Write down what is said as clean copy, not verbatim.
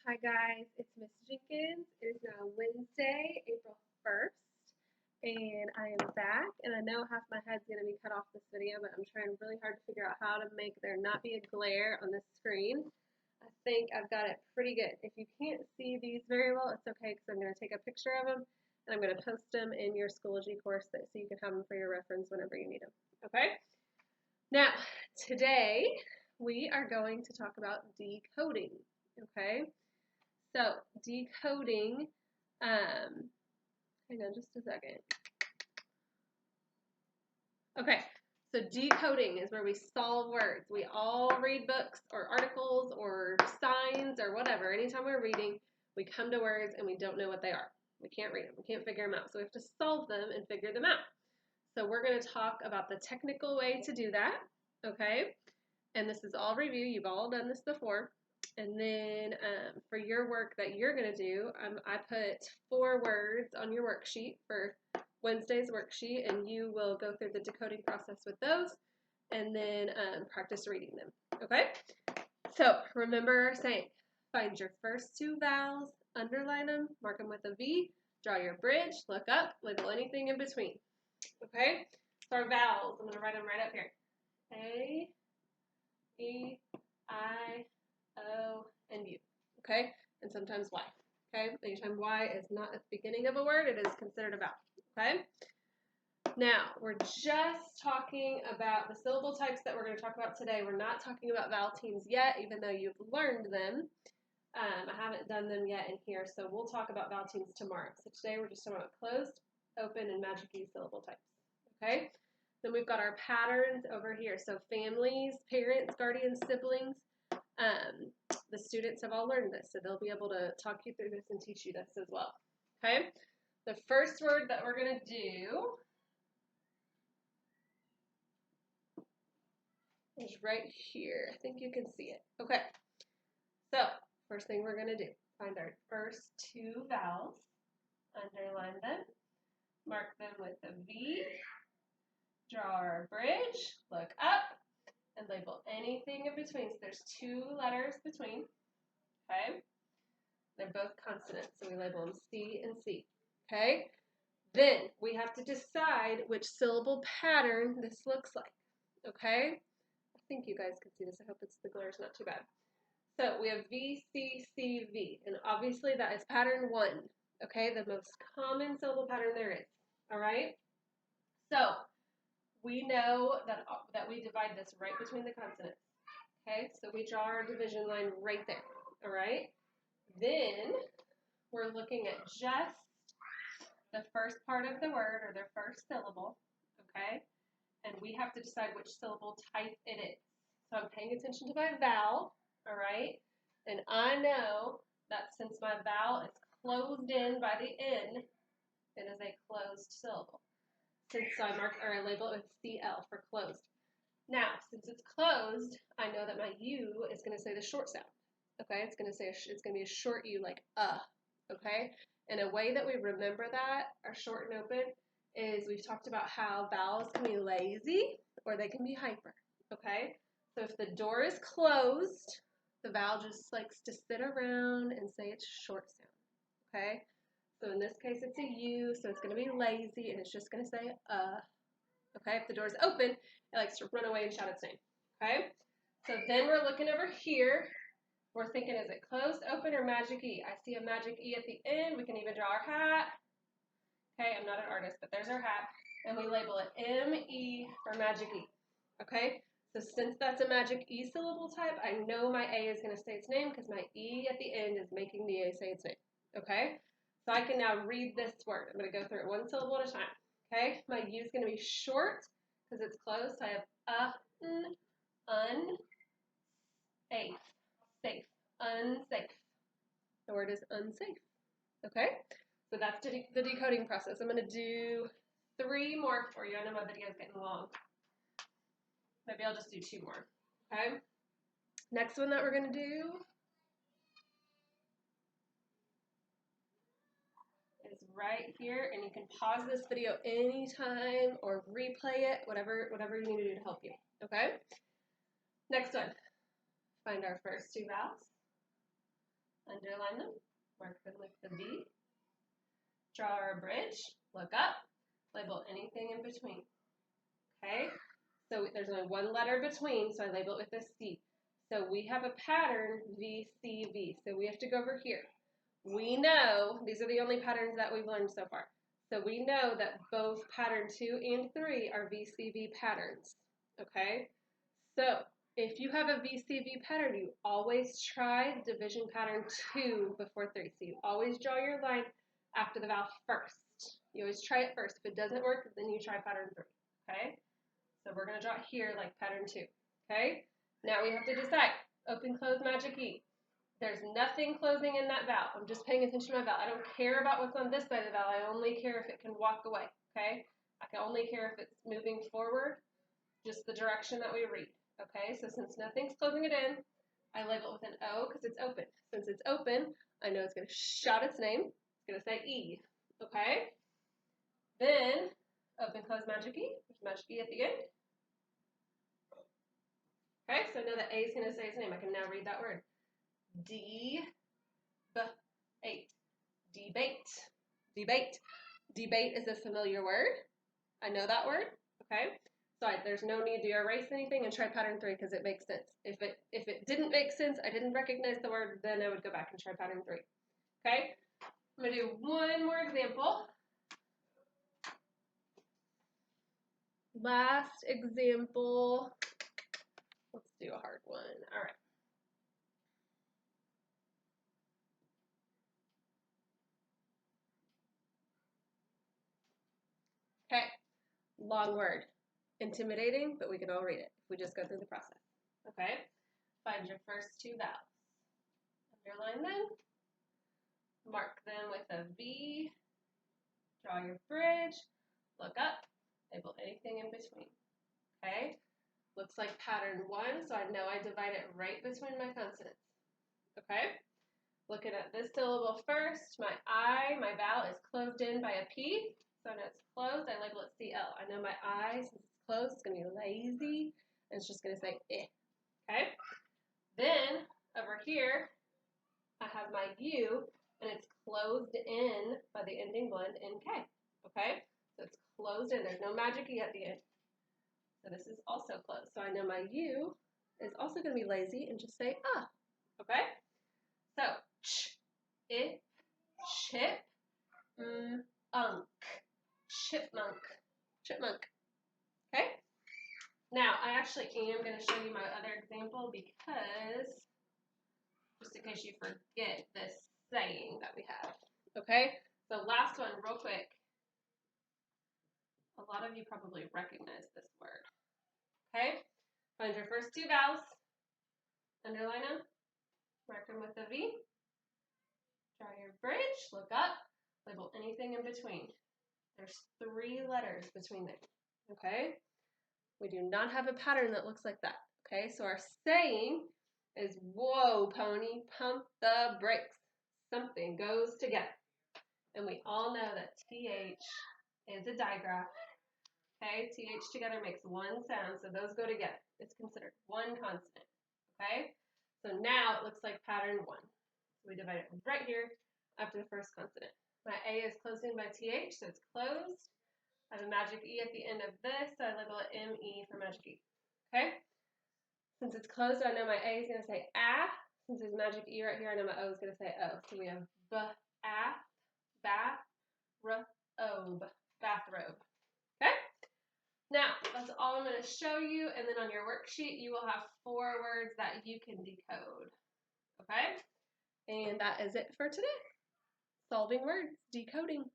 Hi guys, it's Miss Jenkins. It is now Wednesday, April 1st, and I am back. And I know half my head's going to be cut off this video, but I'm trying really hard to figure out how to make there not be a glare on the screen. I think I've got it pretty good. If you can't see these very well, it's okay because I'm going to take a picture of them and I'm going to post them in your Schoology course so you can have them for your reference whenever you need them. Okay? Now, today we are going to talk about decoding. Okay? So decoding, hang on just a second. Okay, so decoding is where we solve words. We all read books or articles or signs or whatever. Anytime we're reading, we come to words and we don't know what they are. We can't read them. We can't figure them out. So we have to solve them and figure them out. So we're going to talk about the technical way to do that, okay? And this is all review. You've all done this before. And then for your work that you're going to do, I put 4 words on your worksheet for Wednesday's worksheet, and you will go through the decoding process with those and then practice reading them. Okay? So remember saying, find your first 2 vowels, underline them, mark them with a V, draw your bridge, look up, label anything in between. Okay? So our vowels, I'm going to write them right up here. A, E, I, O, and U, okay? And sometimes Y, okay? Anytime Y is not at the beginning of a word, it is considered a vowel, okay? Now, we're just talking about the syllable types that we're going to talk about today. We're not talking about vowel teams yet, even though you've learned them. I haven't done them yet in here, so we'll talk about vowel teams tomorrow. So today we're just talking about closed, open, and magic E syllable types, okay? Then we've got our patterns over here. So families, parents, guardians, siblings, the students have all learned this, so they'll be able to talk you through this and teach you this as well. Okay? The first word that we're going to do is right here. I think you can see it. Okay. So, first thing we're going to do, find our first 2 vowels, underline them, mark them with a V, draw our bridge, look up, and label anything in between. So there's 2 letters between, okay? They're both consonants, so we label them C and C, okay? Then we have to decide which syllable pattern this looks like, okay? I think you guys can see this. I hope the glare is not too bad. So we have V, C, C, V, and obviously that is pattern 1, okay? The most common syllable pattern there is, all right? So we know that we divide this right between the consonants. Okay, so we draw our division line right there. All right. Then we're looking at just the first part of the word or their first syllable. Okay, and we have to decide which syllable type it is. So I'm paying attention to my vowel. All right, and I know that since my vowel is closed in by the N, it is a closed syllable. Since I label it with CL for closed. Now, since it's closed, I know that my U is going to say the short sound. Okay, it's going to be a short U like okay? And a way that we remember that, our short and open, is we've talked about how vowels can be lazy or they can be hyper, okay? So if the door is closed, the vowel just likes to sit around and say its short sound, okay? So in this case, it's a U, so it's going to be lazy, and it's just going to say, okay? If the door is open, it likes to run away and shout its name, okay? So then we're looking over here. We're thinking, is it closed, open, or magic E? I see a magic E at the end. We can even draw our hat. Okay, I'm not an artist, but there's our hat. And we label it M-E for magic E, okay? So since that's a magic E syllable type, I know my A is going to say its name because my E at the end is making the A say its name, okay? So I can now read this word. I'm going to go through it 1 syllable at a time, okay? My U is going to be short because it's closed. So I have un, safe, safe, unsafe. The word is unsafe, okay? So that's the decoding process. I'm going to do 3 more for you. I know my video is getting long. Maybe I'll just do 2 more, okay? Next one that we're going to do is right here, and you can pause this video anytime or replay it, whatever you need to do to help you, okay? Next one, find our first 2 vowels, underline underline them, mark them with the V, draw our bridge, look up, label anything in between. Okay, so there's only one letter between, so I label it with a C. So we have a pattern VCV, so we have to go over here. We know, these are the only patterns that we've learned so far. So we know that both pattern 2 and 3 are VCV patterns, okay? So if you have a VCV pattern, you always try division pattern 2 before 3. So you always draw your line after the vowel first. You always try it first. If it doesn't work, then you try pattern 3, okay? So we're going to draw it here like pattern 2, okay? Now we have to decide, open, close, magic E. There's nothing closing in that vowel. I'm just paying attention to my vowel. I don't care about what's on this side of the vowel. I only care if it can walk away, okay? I can only care if it's moving forward, just the direction that we read, okay? So since nothing's closing it in, I label it with an O because it's open. Since it's open, I know it's going to shout its name. It's going to say E, okay? Then, open, close, magic E. There's magic E at the end. Okay, so I know that A is going to say its name. I can now read that word. D-B-8. Debate. Debate. Debate is a familiar word. I know that word. Okay, so there's no need to erase anything and try pattern 3 because it makes sense. If it didn't make sense, I didn't recognize the word, then I would go back and try pattern 3. Okay, I'm going to do one more example. Last example. Let's do a hard one. All right. Okay, long word. Intimidating, but we can all read it if we just go through the process. Okay, find your first 2 vowels. Underline them. Mark them with a V. Draw your bridge. Look up. Label anything in between. Okay, looks like pattern 1, so I know I divide it right between my consonants. Okay, looking at this syllable first, my vowel is closed in by a P, so I know it's closed, I label it CL. I know my I, since it's closed, it's going to be lazy, and it's just going to say eh. Okay, then over here, I have my U, and it's closed in by the ending blend in K. Okay, so it's closed in, there's no magic E at the end. So this is also closed. So I know my U is also going to be lazy and just say ah. Okay? So ch, it, chip, unk, chipmunk, chipmunk. Okay? Now I actually am going to show you my other example because just in case you forget this saying that we have. Okay? So last one, real quick. A lot of you probably recognize this word. Okay? Find your first 2 vowels. Underline them. Mark them with a V. Draw your bridge. Look up. Label anything in between. There's 3 letters between there. Okay? We do not have a pattern that looks like that. Okay? So our saying is, whoa, pony, pump the brakes. Something goes together. And we all know that TH is a digraph. Okay? TH together makes one sound, so those go together. It's considered one consonant. Okay? So now it looks like pattern 1. So we divide it right here after the first consonant. My A is closed in by TH, so it's closed. I have a magic E at the end of this, so I label it ME for magic E. Okay? Since it's closed, I know my A is going to say ah. Since there's magic E right here, I know my O is going to say O. So we have b-ath, bath, robe, bathrobe. Okay? Now, that's all I'm going to show you, and then on your worksheet, you will have 4 words that you can decode. Okay? And that is it for today. Solving words, decoding.